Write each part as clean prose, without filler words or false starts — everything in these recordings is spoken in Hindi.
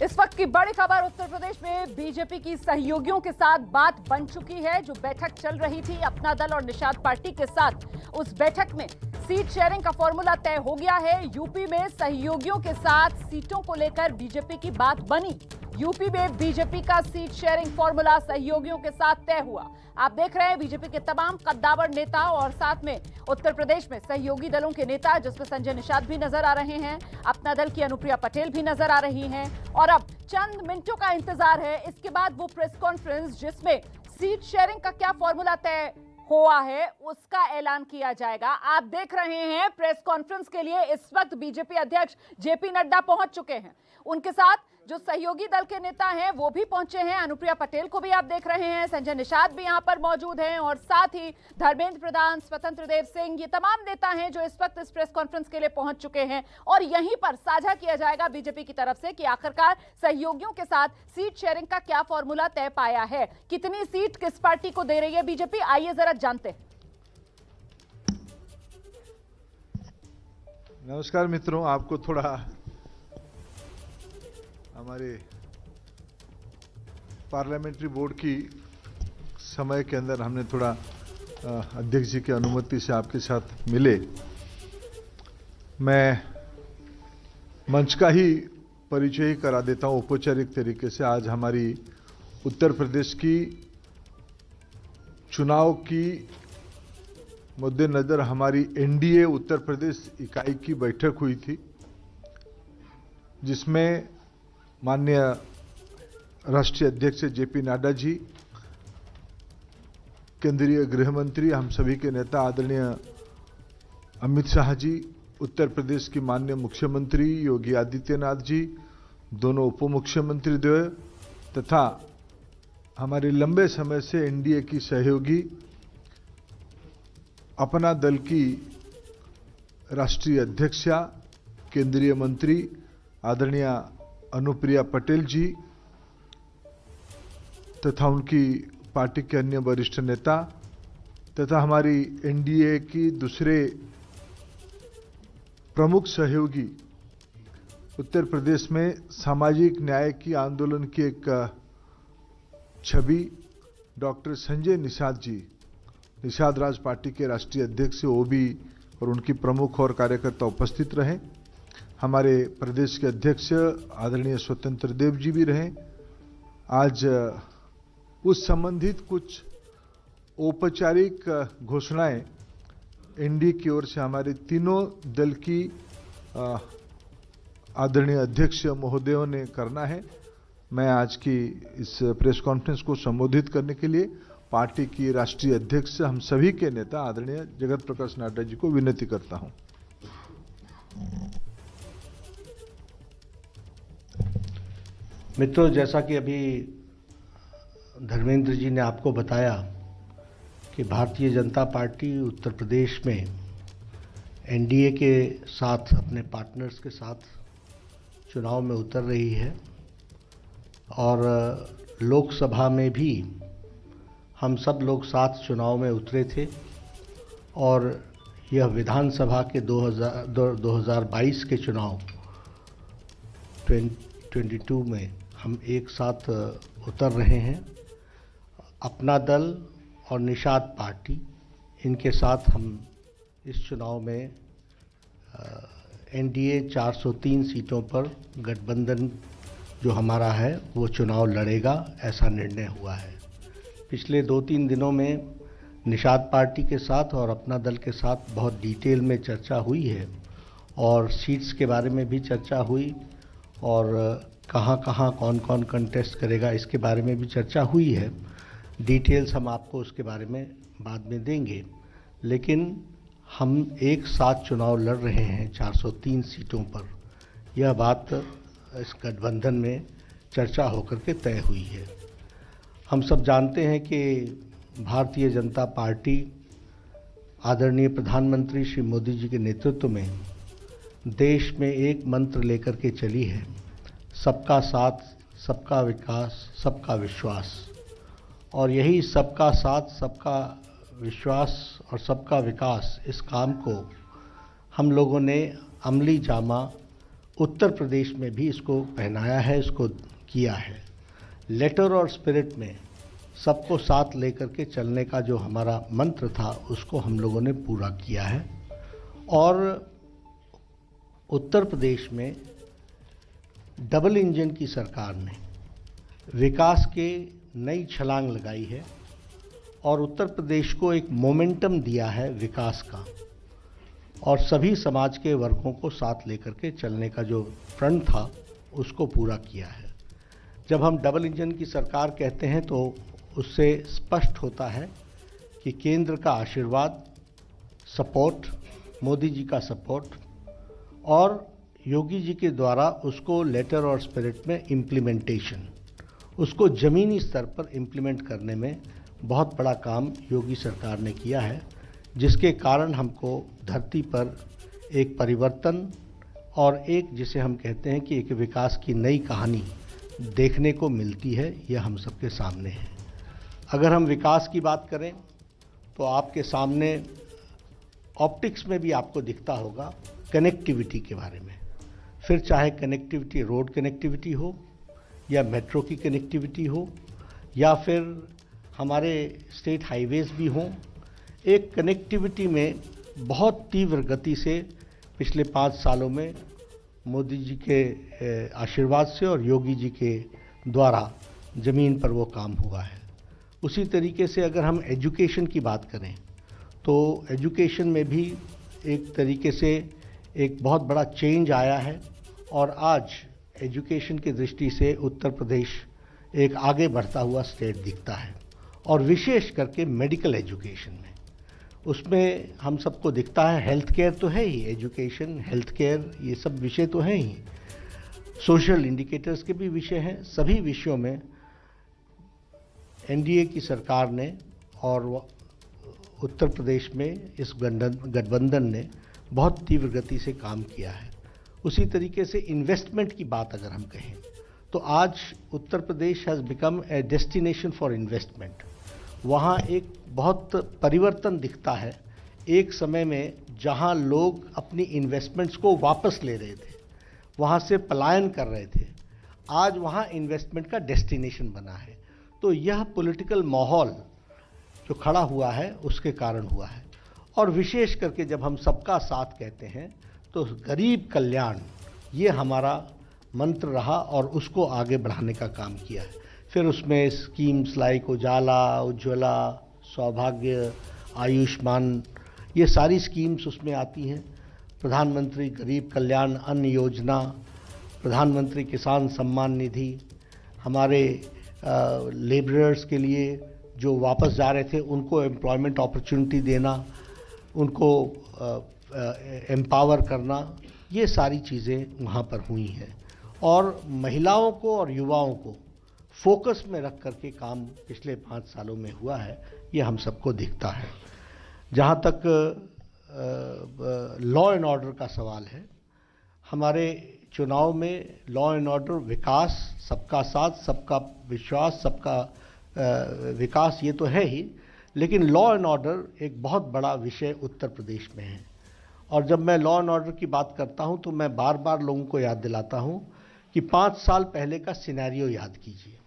इस वक्त की बड़ी खबर, उत्तर प्रदेश में बीजेपी की सहयोगियों के साथ बात बन चुकी है। जो बैठक चल रही थी अपना दल और निषाद पार्टी के साथ, उस बैठक में सीट शेयरिंग का फॉर्मूला तय हो गया है। यूपी में सहयोगियों के साथ सीटों को लेकर बीजेपी की बात बनी। यूपी में बीजेपी का सीट शेयरिंग फॉर्मूला सहयोगियों के साथ तय हुआ। आप देख रहे हैं बीजेपी के तमाम कद्दावर नेता और साथ में उत्तर प्रदेश में सहयोगी दलों के नेता, जिसमें संजय निषाद भी नजर आ रहे हैं, अपना दल की अनुप्रिया पटेल भी नजर आ रही हैं। और अब चंद मिनटों का इंतजार है, इसके बाद वो प्रेस कॉन्फ्रेंस जिसमें सीट शेयरिंग का क्या फॉर्मूला तय हुआ है उसका ऐलान किया जाएगा। आप देख रहे हैं प्रेस कॉन्फ्रेंस के लिए इस वक्त बीजेपी अध्यक्ष जेपी नड्डा पहुंच चुके हैं। उनके साथ जो सहयोगी दल के नेता हैं वो भी पहुंचे हैं। अनुप्रिया पटेल को भी आप देख रहे हैं, संजय निषाद भी यहां पर मौजूद हैं और साथ ही धर्मेंद्र प्रधान, स्वतंत्र देव सिंह, ये तमाम नेता हैं जो इस वक्त इस प्रेस कॉन्फ्रेंस के लिए पहुंच चुके हैं। और यहीं पर साझा किया जाएगा बीजेपी की तरफ से कि आखिरकार सहयोगियों के साथ सीट शेयरिंग का क्या फॉर्मूला तय पाया है, कितनी सीट किस पार्टी को दे रही है बीजेपी। आइए जरा जानते हैं। नमस्कार मित्रों, आपको थोड़ा हमारे पार्लियामेंट्री बोर्ड की समय के अंदर हमने थोड़ा अध्यक्ष जी की अनुमति से आपके साथ मिले। मैं मंच का ही परिचय ही करा देता हूं औपचारिक तरीके से। आज हमारी उत्तर प्रदेश की चुनाव की मद्देनजर हमारी एनडीए उत्तर प्रदेश इकाई की बैठक हुई थी, जिसमें माननीय राष्ट्रीय अध्यक्ष जेपी नड्डा जी, केंद्रीय गृह मंत्री, हम सभी के नेता आदरणीय अमित शाह जी, उत्तर प्रदेश की माननीय मुख्यमंत्री योगी आदित्यनाथ जी, दोनों उप मुख्यमंत्री द्वय तथा हमारे लंबे समय से एनडीए की सहयोगी अपना दल की राष्ट्रीय अध्यक्षा केंद्रीय मंत्री आदरणीय अनुप्रिया पटेल जी तथा उनकी पार्टी के अन्य वरिष्ठ नेता तथा हमारी एनडीए की दूसरे प्रमुख सहयोगी, उत्तर प्रदेश में सामाजिक न्याय की आंदोलन की एक छवि डॉक्टर संजय निषाद जी, निषाद राज पार्टी के राष्ट्रीय अध्यक्ष, वो भी और उनकी प्रमुख और कार्यकर्ता उपस्थित रहे। हमारे प्रदेश के अध्यक्ष आदरणीय स्वतंत्र देव जी भी रहे। आज उस संबंधित कुछ औपचारिक घोषणाएं एनडीए की ओर से हमारे तीनों दल की आदरणीय अध्यक्ष महोदयों ने करना है। मैं आज की इस प्रेस कॉन्फ्रेंस को संबोधित करने के लिए पार्टी की राष्ट्रीय अध्यक्ष, हम सभी के नेता आदरणीय जगत प्रकाश नड्डा जी को विनती करता हूं। मित्रों, जैसा कि अभी धर्मेंद्र जी ने आपको बताया कि भारतीय जनता पार्टी उत्तर प्रदेश में एनडीए के साथ, अपने पार्टनर्स के साथ चुनाव में उतर रही है और लोकसभा में भी हम सब लोग साथ चुनाव में उतरे थे और यह विधानसभा के 2022 के चुनाव 2022 में हम एक साथ उतर रहे हैं। अपना दल और निषाद पार्टी, इनके साथ हम इस चुनाव में एनडीए 403 सीटों पर गठबंधन जो हमारा है वो चुनाव लड़ेगा, ऐसा निर्णय हुआ है। पिछले 2-3 दिनों में निषाद पार्टी के साथ और अपना दल के साथ बहुत डिटेल में चर्चा हुई है और सीट्स के बारे में भी चर्चा हुई और कहाँ कहाँ कौन कौन कंटेस्ट करेगा इसके बारे में भी चर्चा हुई है। डिटेल्स हम आपको उसके बारे में बाद में देंगे, लेकिन हम एक साथ चुनाव लड़ रहे हैं 403 सीटों पर। यह बात इस गठबंधन में चर्चा होकर के तय हुई है। हम सब जानते हैं कि भारतीय जनता पार्टी आदरणीय प्रधानमंत्री श्री मोदी जी के नेतृत्व में देश में एक मंत्र लेकर के चली है, सबका साथ, सबका विकास, सबका विश्वास। और यही सबका साथ, सबका विश्वास और सबका विकास, इस काम को हम लोगों ने अमली जामा उत्तर प्रदेश में भी इसको पहनाया है, इसको किया है। लेटर और स्पिरिट में सबको साथ लेकर के चलने का जो हमारा मंत्र था उसको हम लोगों ने पूरा किया है। और उत्तर प्रदेश में डबल इंजन की सरकार ने विकास के नई छलांग लगाई है और उत्तर प्रदेश को एक मोमेंटम दिया है विकास का, और सभी समाज के वर्गों को साथ लेकर के चलने का जो प्रण था उसको पूरा किया है। जब हम डबल इंजन की सरकार कहते हैं तो उससे स्पष्ट होता है कि केंद्र का आशीर्वाद, सपोर्ट, मोदी जी का सपोर्ट और योगी जी के द्वारा उसको लेटर और स्पिरिट में इम्प्लीमेंटेशन, उसको ज़मीनी स्तर पर इम्प्लीमेंट करने में बहुत बड़ा काम योगी सरकार ने किया है, जिसके कारण हमको धरती पर एक परिवर्तन और एक, जिसे हम कहते हैं कि एक विकास की नई कहानी देखने को मिलती है। यह हम सबके सामने है। अगर हम विकास की बात करें तो आपके सामने ऑप्टिक्स में भी आपको दिखता होगा कनेक्टिविटी के बारे में। फिर चाहे कनेक्टिविटी रोड कनेक्टिविटी हो या मेट्रो की कनेक्टिविटी हो या फिर हमारे स्टेट हाईवेज़ भी हों, एक कनेक्टिविटी में बहुत तीव्र गति से पिछले 5 सालों में मोदी जी के आशीर्वाद से और योगी जी के द्वारा ज़मीन पर वो काम हुआ है। उसी तरीके से अगर हम एजुकेशन की बात करें तो एजुकेशन में भी एक तरीके से एक बहुत बड़ा चेंज आया है और आज एजुकेशन की दृष्टि से उत्तर प्रदेश एक आगे बढ़ता हुआ स्टेट दिखता है। और विशेष करके मेडिकल एजुकेशन में, उसमें हम सबको दिखता है, हेल्थ केयर तो है ही, एजुकेशन, हेल्थ केयर, ये सब विषय तो हैं ही, सोशल इंडिकेटर्स के भी विषय हैं। सभी विषयों में एनडीए की सरकार ने और उत्तर प्रदेश में इस गठबंधन ने बहुत तीव्र गति से काम किया है। उसी तरीके से इन्वेस्टमेंट की बात अगर हम कहें तो आज Uttar Pradesh has become a destination for investment. वहाँ एक बहुत परिवर्तन दिखता है। एक समय में जहाँ लोग अपनी इन्वेस्टमेंट्स को वापस ले रहे थे, वहाँ से पलायन कर रहे थे, आज वहाँ इन्वेस्टमेंट का डेस्टिनेशन बना है। तो यह पॉलिटिकल माहौल जो खड़ा हुआ है उसके कारण हुआ है। और विशेष करके जब हम सबका साथ कहते हैं तो गरीब कल्याण ये हमारा मंत्र रहा और उसको आगे बढ़ाने का काम किया है। फिर उसमें स्कीम्स लाइक उजाला, उज्ज्वला, सौभाग्य, आयुष्मान, ये सारी स्कीम्स उसमें आती हैं। प्रधानमंत्री गरीब कल्याण अन्न योजना, प्रधानमंत्री किसान सम्मान निधि, हमारे लेबरर्स के लिए जो वापस जा रहे थे उनको एम्प्लॉयमेंट अपॉर्चुनिटी देना, उनको एम्पावर करना, ये सारी चीज़ें वहाँ पर हुई हैं। और महिलाओं को और युवाओं को फोकस में रख करके काम पिछले 5 सालों में हुआ है, ये हम सबको दिखता है। जहाँ तक लॉ एंड ऑर्डर का सवाल है, हमारे चुनाव में लॉ एंड ऑर्डर, विकास, सबका साथ, सबका विश्वास, सबका विकास, ये तो है ही, लेकिन लॉ एंड ऑर्डर एक बहुत बड़ा विषय उत्तर प्रदेश में है। और जब मैं लॉ एंड ऑर्डर की बात करता हूं तो मैं बार बार लोगों को याद दिलाता हूं कि 5 साल पहले का सिनेरियो याद कीजिए।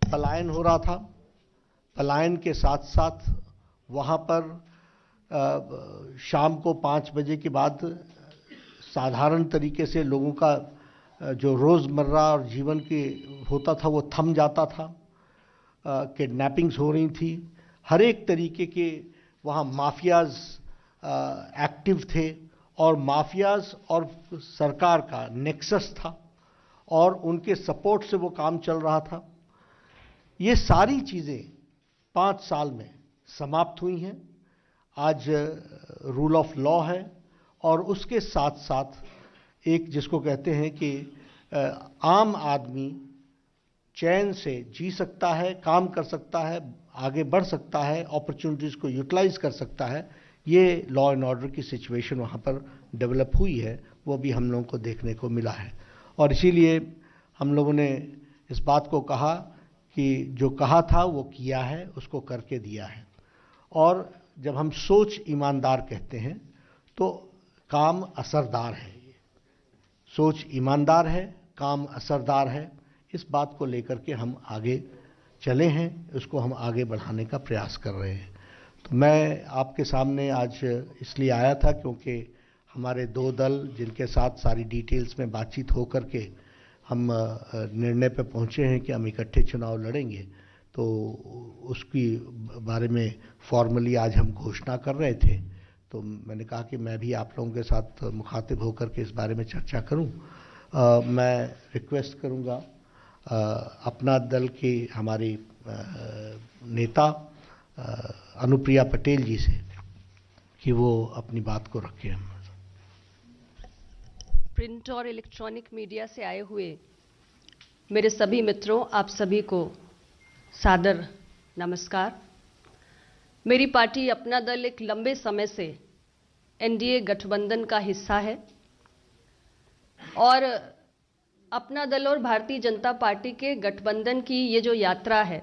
पलायन हो रहा था, पलायन के साथ साथ वहाँ पर शाम को 5 बजे के बाद साधारण तरीके से लोगों का जो रोज़मर्रा और जीवन के होता था वो थम जाता था। किडनैपिंग्स हो रही थी, हर एक तरीके के वहाँ माफियाज एक्टिव थे और माफियाज और सरकार का नेक्सस था और उनके सपोर्ट से वो काम चल रहा था। ये सारी चीज़ें 5 साल में समाप्त हुई हैं। आज रूल ऑफ लॉ है और उसके साथ साथ एक जिसको कहते हैं कि आम आदमी चैन से जी सकता है, काम कर सकता है, आगे बढ़ सकता है, अपॉर्चुनिटीज़ को यूटिलाइज कर सकता है। ये लॉ एंड ऑर्डर की सिचुएशन वहाँ पर डेवलप हुई है, वो भी हम लोगों को देखने को मिला है। और इसीलिए हम लोगों ने इस बात को कहा कि जो कहा था वो किया है, उसको करके दिया है। और जब हम सोच ईमानदार कहते हैं तो काम असरदार है। सोच ईमानदार है, काम असरदार है। इस बात को लेकर के हम आगे चले हैं, उसको हम आगे बढ़ाने का प्रयास कर रहे हैं। तो मैं आपके सामने आज इसलिए आया था क्योंकि हमारे दो दल जिनके साथ सारी डिटेल्स में बातचीत हो करके हम निर्णय पर पहुंचे हैं कि हम इकट्ठे चुनाव लड़ेंगे, तो उसकी बारे में फॉर्मली आज हम घोषणा कर रहे थे। तो मैंने कहा कि मैं भी आप लोगों के साथ मुखातिब होकर के इस बारे में चर्चा करूं। मैं रिक्वेस्ट करूंगा अपना दल की हमारी नेता अनुप्रिया पटेल जी से कि वो अपनी बात को रखें। प्रिंट और इलेक्ट्रॉनिक मीडिया से आए हुए मेरे सभी मित्रों, आप सभी को सादर नमस्कार। मेरी पार्टी अपना दल एक लंबे समय से एनडीए गठबंधन का हिस्सा है और अपना दल और भारतीय जनता पार्टी के गठबंधन की ये जो यात्रा है,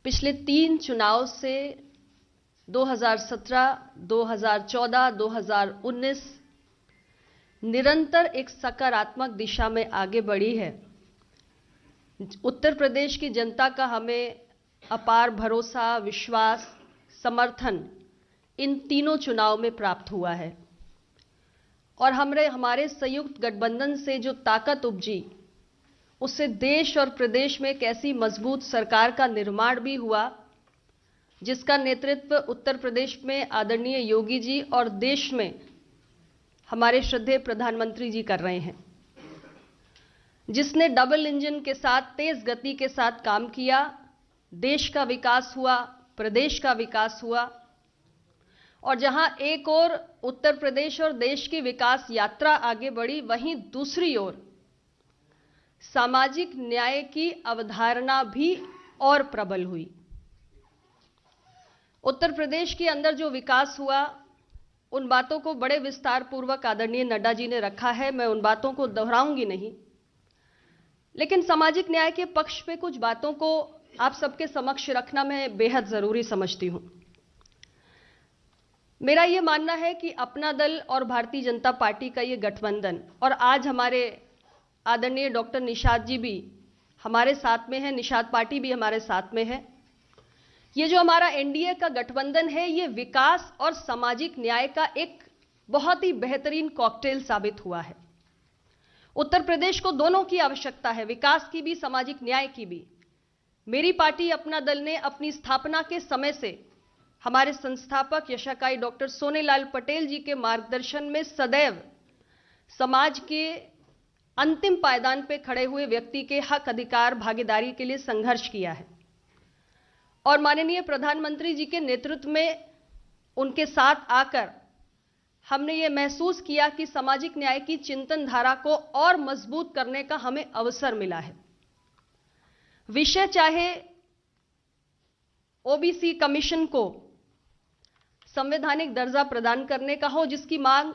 पिछले 3 चुनाव से 2017, 2014, 2019 निरंतर एक सकारात्मक दिशा में आगे बढ़ी है। उत्तर प्रदेश की जनता का हमें अपार भरोसा, विश्वास, समर्थन इन तीनों चुनाव में प्राप्त हुआ है और हमारे संयुक्त गठबंधन से जो ताकत उपजी, उससे देश और प्रदेश में एक ऐसी मजबूत सरकार का निर्माण भी हुआ जिसका नेतृत्व उत्तर प्रदेश में आदरणीय योगी जी और देश में हमारे श्रद्धेय प्रधानमंत्री जी कर रहे हैं, जिसने डबल इंजन के साथ तेज गति के साथ काम किया। देश का विकास हुआ, प्रदेश का विकास हुआ और जहां एक ओर उत्तर प्रदेश और देश की विकास यात्रा आगे बढ़ी, वहीं दूसरी ओर सामाजिक न्याय की अवधारणा भी और प्रबल हुई। उत्तर प्रदेश के अंदर जो विकास हुआ, उन बातों को बड़े विस्तार पूर्वक आदरणीय नड्डा जी ने रखा है, मैं उन बातों को दोहराऊंगी नहीं, लेकिन सामाजिक न्याय के पक्ष पे कुछ बातों को आप सबके समक्ष रखना मैं बेहद जरूरी समझती हूं। मेरा यह मानना है कि अपना दल और भारतीय जनता पार्टी का ये गठबंधन, और आज हमारे आदरणीय डॉक्टर निषाद जी भी हमारे साथ में है, निषाद पार्टी भी हमारे साथ में है, ये जो हमारा एनडीए का गठबंधन है, ये विकास और सामाजिक न्याय का एक बहुत ही बेहतरीन कॉकटेल साबित हुआ है। उत्तर प्रदेश को दोनों की आवश्यकता है, विकास की भी, सामाजिक न्याय की भी। मेरी पार्टी अपना दल ने अपनी स्थापना के समय से हमारे संस्थापक यशाकाई डॉक्टर सोनेलाल पटेल जी के मार्गदर्शन में सदैव समाज के अंतिम पायदान पे खड़े हुए व्यक्ति के हक, अधिकार, भागीदारी के लिए संघर्ष किया है और माननीय प्रधानमंत्री जी के नेतृत्व में उनके साथ आकर हमने ये महसूस किया कि सामाजिक न्याय की चिंतन धारा को और मजबूत करने का हमें अवसर मिला है। विषय चाहे ओबीसी कमीशन को संवैधानिक दर्जा प्रदान करने का हो, जिसकी मांग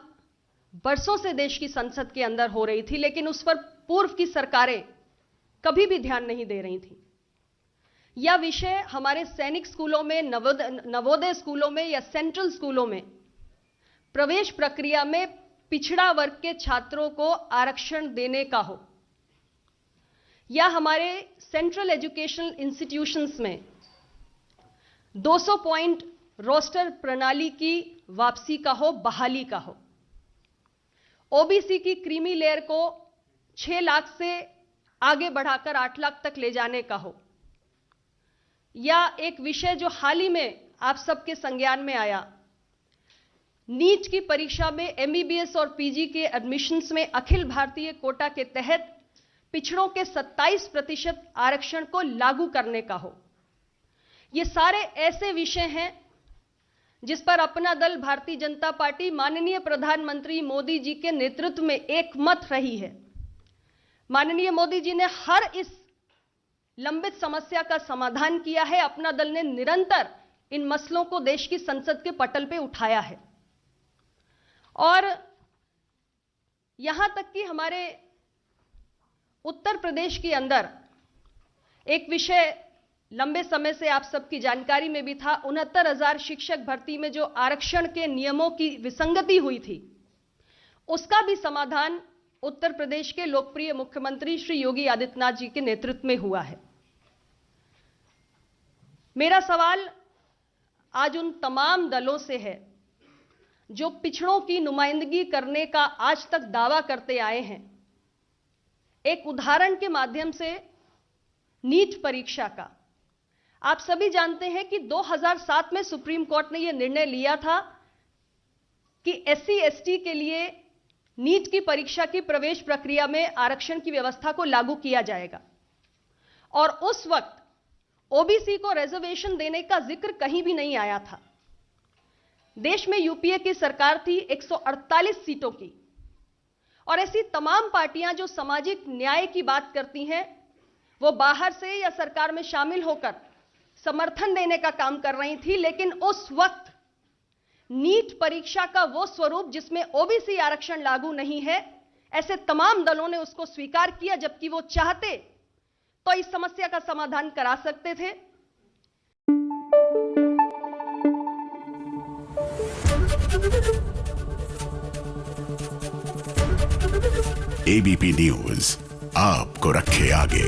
बरसों से देश की संसद के अंदर हो रही थी, लेकिन उस पर पूर्व की सरकारें कभी भी ध्यान नहीं दे रही थी, या विषय हमारे सैनिक स्कूलों में, नवोदय स्कूलों में या सेंट्रल स्कूलों में प्रवेश प्रक्रिया में पिछड़ा वर्ग के छात्रों को आरक्षण देने का हो, या हमारे सेंट्रल एजुकेशनल इंस्टीट्यूशंस में 200 पॉइंट रोस्टर प्रणाली की वापसी का हो, बहाली का हो, ओबीसी की क्रीमी लेयर को 6 लाख से आगे बढ़ाकर 8 लाख तक ले जाने का हो, या एक विषय जो हाल ही में आप सबके संज्ञान में आया, नीट की परीक्षा में एमबीबीएस और पीजी के एडमिशन्स में अखिल भारतीय कोटा के तहत पिछड़ों के 27% आरक्षण को लागू करने का हो। ये सारे ऐसे विषय हैं जिस पर अपना दल भारतीय जनता पार्टी माननीय प्रधानमंत्री मोदी जी के नेतृत्व में एकमत रही है। माननीय मोदी जी ने हर इस लंबित समस्या का समाधान किया है। अपना दल ने निरंतर इन मसलों को देश की संसद के पटल पे उठाया है और यहां तक कि हमारे उत्तर प्रदेश के अंदर एक विषय लंबे समय से आप सबकी जानकारी में भी था, 69,000 शिक्षक भर्ती में जो आरक्षण के नियमों की विसंगति हुई थी, उसका भी समाधान उत्तर प्रदेश के लोकप्रिय मुख्यमंत्री श्री योगी आदित्यनाथ जी के नेतृत्व में हुआ है। मेरा सवाल आज उन तमाम दलों से है जो पिछड़ों की नुमाइंदगी करने का आज तक दावा करते आए हैं। एक उदाहरण के माध्यम से नीट परीक्षा का, आप सभी जानते हैं कि 2007 में सुप्रीम कोर्ट ने यह निर्णय लिया था कि एससी एसटी के लिए नीट की परीक्षा की प्रवेश प्रक्रिया में आरक्षण की व्यवस्था को लागू किया जाएगा, और उस वक्त ओबीसी को रिजर्वेशन देने का जिक्र कहीं भी नहीं आया था। देश में यूपीए की सरकार थी 148 सीटों की, और ऐसी तमाम पार्टियां जो सामाजिक न्याय की बात करती हैं, वो बाहर से या सरकार में शामिल होकर समर्थन देने का काम कर रही थी। लेकिन उस वक्त नीट परीक्षा का वो स्वरूप जिसमें ओबीसी आरक्षण लागू नहीं है, ऐसे तमाम दलों ने उसको स्वीकार किया, जबकि वो चाहते तो इस समस्या का समाधान करा सकते थे। एबीपी न्यूज आपको रखे आगे।